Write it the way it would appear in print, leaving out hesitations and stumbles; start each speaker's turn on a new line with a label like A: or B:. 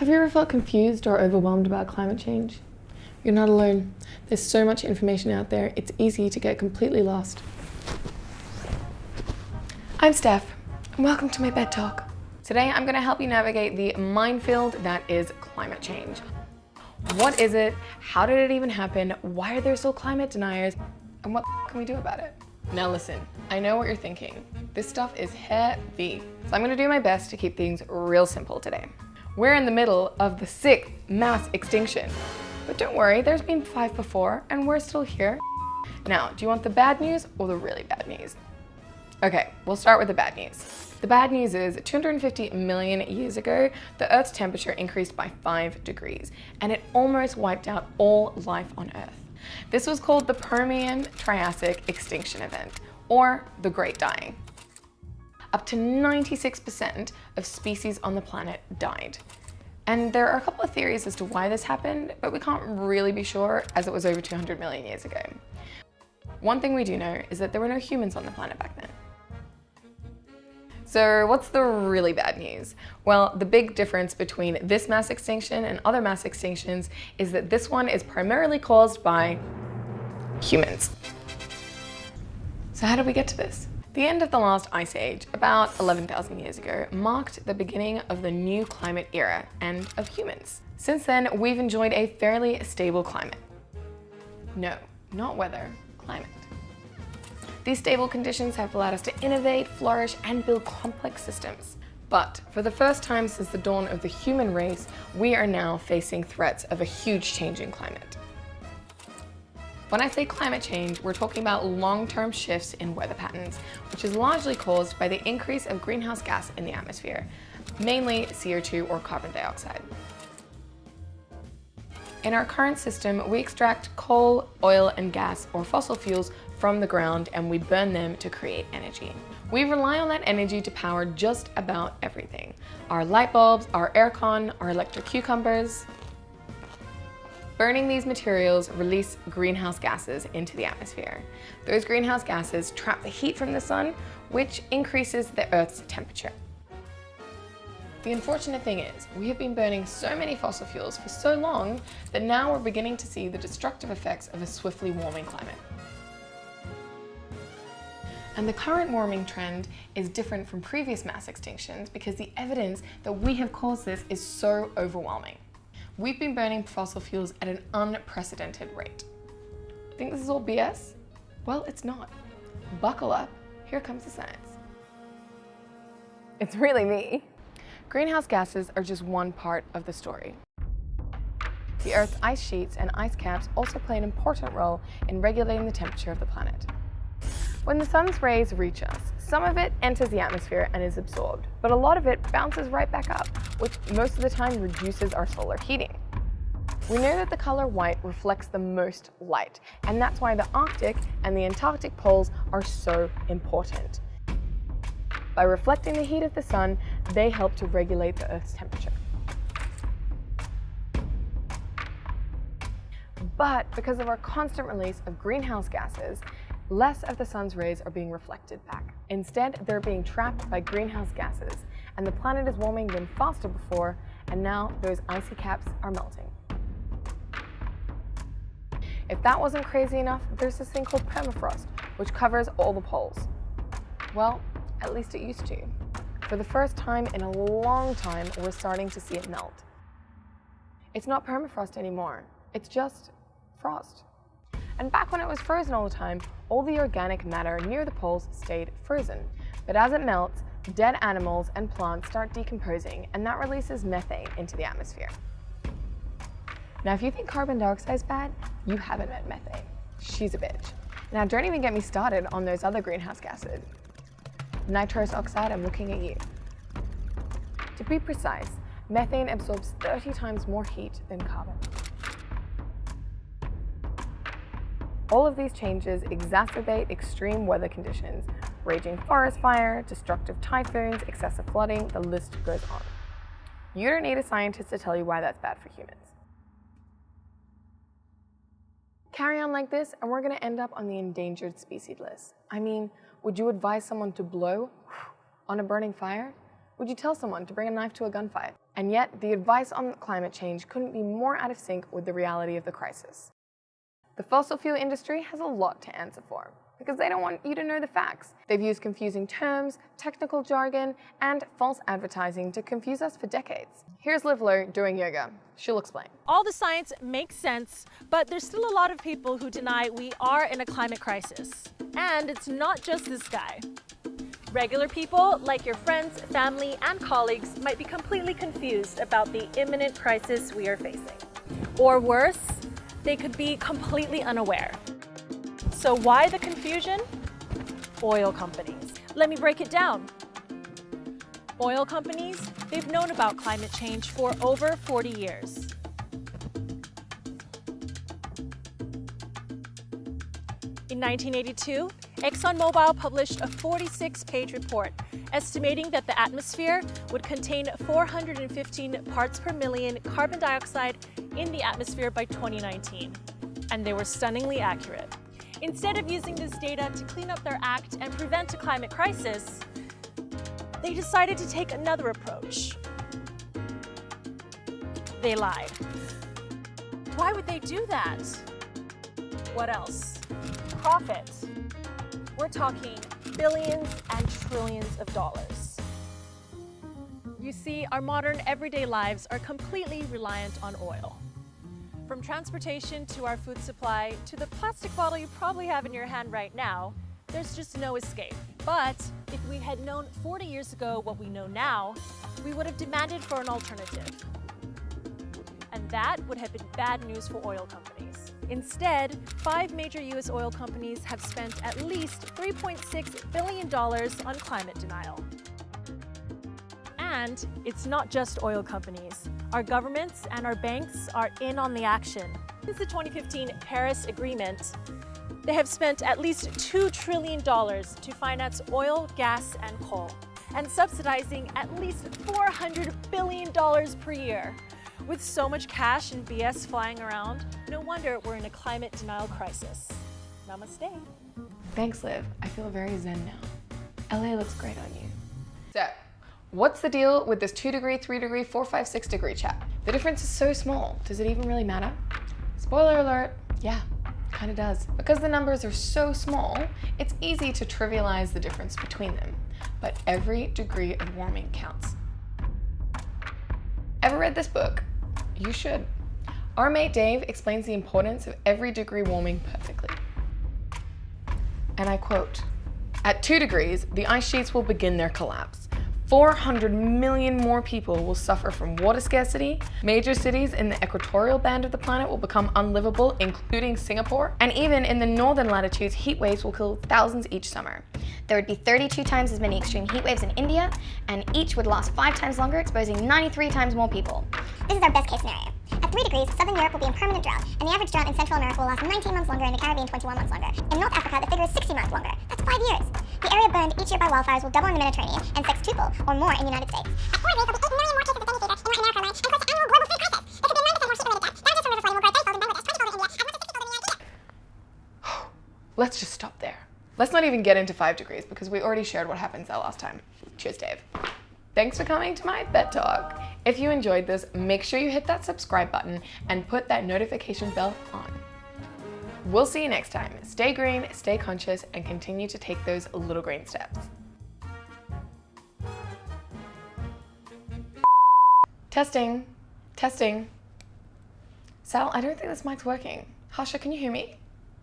A: Have you ever felt confused or overwhelmed about climate change? You're not alone. There's so much information out there, it's easy to get completely lost. I'm Steph, and welcome to my bed talk. Today I'm going to help you navigate the minefield that is climate change. What is it? How did it even happen? Why are there still climate deniers? And what can we do about it? Now listen, I know what you're thinking. This stuff is heavy, so I'm going to do my best to keep things real simple today. We're in the middle of the 6th mass extinction. But don't worry, there's been 5 before, and we're still here. Now, do you want the bad news or the really bad news? Okay, we'll start with the bad news. The bad news is 250 million years ago, the Earth's temperature increased by 5 degrees, and it almost wiped out all life on Earth. This was called the Permian-Triassic extinction event, or the Great Dying. Up to 96% of species on the planet died. And there are a couple of theories as to why this happened, but we can't really be sure as it was over 200 million years ago. One thing we do know is that there were no humans on the planet back then. So what's the really bad news? Well, the big difference between this mass extinction and other mass extinctions is that this one is primarily caused by humans. So how did we get to this? The end of the last ice age, about 11,000 years ago, marked the beginning of the new climate era and of humans. Since then, we've enjoyed a fairly stable climate. No, not weather, climate. These stable conditions have allowed us to innovate, flourish, and build complex systems. But for the first time since the dawn of the human race, we are now facing threats of a huge change in climate. When I say climate change, we're talking about long-term shifts in weather patterns, which is largely caused by the increase of greenhouse gas in the atmosphere, mainly CO2 or carbon dioxide. In our current system, we extract coal, oil, and gas, or fossil fuels, from the ground, and we burn them to create energy. We rely on that energy to power just about everything. Our light bulbs, our aircon, our electric cucumbers. Burning these materials release greenhouse gases into the atmosphere. Those greenhouse gases trap the heat from the sun, which increases the Earth's temperature. The unfortunate thing is, we have been burning so many fossil fuels for so long that now we're beginning to see the destructive effects of a swiftly warming climate. And the current warming trend is different from previous mass extinctions because the evidence that we have caused this is so overwhelming. We've been burning fossil fuels at an unprecedented rate. Think this is all BS? Well, it's not. Buckle up, here comes the science. It's really me. Greenhouse gases are just one part of the story. The Earth's ice sheets and ice caps also play an important role in regulating the temperature of the planet. When the sun's rays reach us, some of it enters the atmosphere and is absorbed, but a lot of it bounces right back up, which most of the time reduces our solar heating. We know that the color white reflects the most light, and that's why the Arctic and the Antarctic poles are so important. By reflecting the heat of the sun, they help to regulate the Earth's temperature. But because of our constant release of greenhouse gases, less of the sun's rays are being reflected back. Instead, they're being trapped by greenhouse gases, and the planet is warming than faster before, and now those icy caps are melting. If that wasn't crazy enough, there's this thing called permafrost, which covers all the poles. Well, at least it used to. For the first time in a long time, we're starting to see it melt. It's not permafrost anymore, it's just frost. And back when it was frozen all the time, all the organic matter near the poles stayed frozen. But as it melts, dead animals and plants start decomposing, and that releases methane into the atmosphere. Now, if you think carbon dioxide is bad, you haven't met methane. She's a bitch. Now, don't even get me started on those other greenhouse gases. Nitrous oxide, I'm looking at you. To be precise, methane absorbs 30 times more heat than carbon. All of these changes exacerbate extreme weather conditions, raging forest fire, destructive typhoons, excessive flooding, the list goes on. You don't need a scientist to tell you why that's bad for humans. Carry on like this, and we're going to end up on the endangered species list. I mean, would you advise someone to blow on a burning fire? Would you tell someone to bring a knife to a gunfight? And yet, the advice on climate change couldn't be more out of sync with the reality of the crisis. The fossil fuel industry has a lot to answer for, because they don't want you to know the facts. They've used confusing terms, technical jargon, and false advertising to confuse us for decades. Here's Liv Lowe doing yoga. She'll explain.
B: All the science makes sense, but there's still a lot of people who deny we are in a climate crisis. And it's not just this guy. Regular people, like your friends, family, and colleagues, might be completely confused about the imminent crisis we are facing. Or worse, they could be completely unaware. So why the confusion? Oil companies. Let me break it down. Oil companies, they've known about climate change for over 40 years. In 1982, ExxonMobil published a 46-page report estimating that the atmosphere would contain 415 parts per million carbon dioxide in the atmosphere by 2019. And they were stunningly accurate. Instead of using this data to clean up their act and prevent a climate crisis, they decided to take another approach. They lied. Why would they do that? What else? Profit. We're talking billions and trillions of dollars. You see, our modern everyday lives are completely reliant on oil. From transportation to our food supply to the plastic bottle you probably have in your hand right now, there's just no escape. But if we had known 40 years ago what we know now, we would have demanded for an alternative. And that would have been bad news for oil companies. Instead, 5 major US oil companies have spent at least $3.6 billion on climate denial. And it's not just oil companies. Our governments and our banks are in on the action. Since the 2015 Paris Agreement, they have spent at least $2 trillion to finance oil, gas, and coal, and subsidizing at least $400 billion per year. With so much cash and BS flying around, no wonder we're in a climate denial crisis. Namaste.
A: Thanks, Liv. I feel very zen now. LA looks great on you. So, what's the deal with this 2 degree, 3 degree, 4, 5, 6 degree chat? The difference is so small. Does it even really matter? Spoiler alert, yeah, kind of does. Because the numbers are so small, it's easy to trivialize the difference between them. But every degree of warming counts. Ever read this book? You should. Our mate Dave explains the importance of every degree warming perfectly. And I quote, "At 2 degrees, the ice sheets will begin their collapse. 400 million more people will suffer from water scarcity. Major cities in the equatorial band of the planet will become unlivable, including Singapore. And even in the northern latitudes, heat waves will kill thousands each summer.
C: There would be 32 times as many extreme heat waves in India, and each would last 5 times longer, exposing 93 times more people. This is our best case scenario. At 3 degrees, southern Europe will be in permanent drought, and the average drought in Central America will last 19 months longer and the Caribbean 21 months longer. In North Africa, the figure is 60 months longer. That's 5 years. The area burned each year by wildfires will double in the Mediterranean and sextuple or more in the United States. At 4 degrees, there'll be 8 million more cases of dengue fever in Latin America alone, and cause an annual global food crisis. There could be 9% more sheep-related deaths. Damages from river flooding will grow 30-fold in Bangladesh, 20-fold in India, and 160-fold in Nigeria.
A: Let's just stop there. Let's not even get into 5 degrees because we already shared what happens there last time. Cheers, Dave. Thanks for coming to my bed talk. If you enjoyed this, make sure you hit that subscribe button and put that notification bell on. We'll see you next time. Stay green, stay conscious, and continue to take those little green steps. Testing, testing. Sal, I don't think this mic's working. Harsha, can you hear me?